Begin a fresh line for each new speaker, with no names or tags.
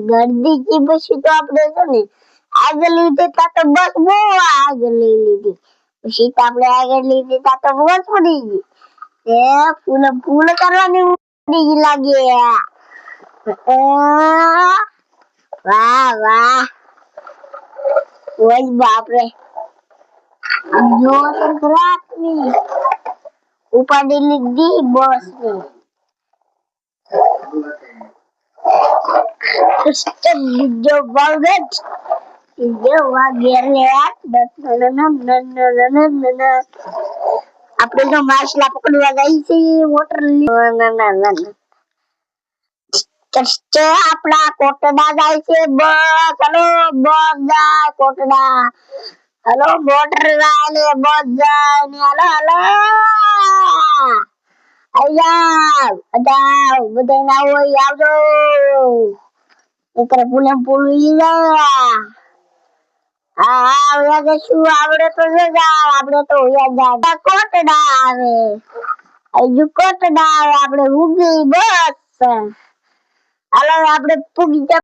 ગર્દી પછી તો આપણે છે ને આગળ લીધે તા તો બસ બહુ આગળ લઈ લીધી પછી તો આપણે આગળ લીધે તા તો બસ પડી ગઈ ફૂલ કરવાની લાગે વાહ વાહ ઓય બાપરે જો સંક્રાંતની ઉપાડી લીધી બસ ની જો બગટ જો વાગેર લે આપણે તો માછલા પકડવા ગઈ છે વોટર આપણા કોટડા જાય છે બસ હલો બસ જાય કોટડા હલો મોટર વાલે બસ જાય ને હલો હલો આયા બધા ના હોય આવજો એકરે પુલ હા શું આવડે તો આપણે તો કોટડા આવે હજુ કોટડા આવે આપણે ઉગી બસ હાલો આપણે પૂગી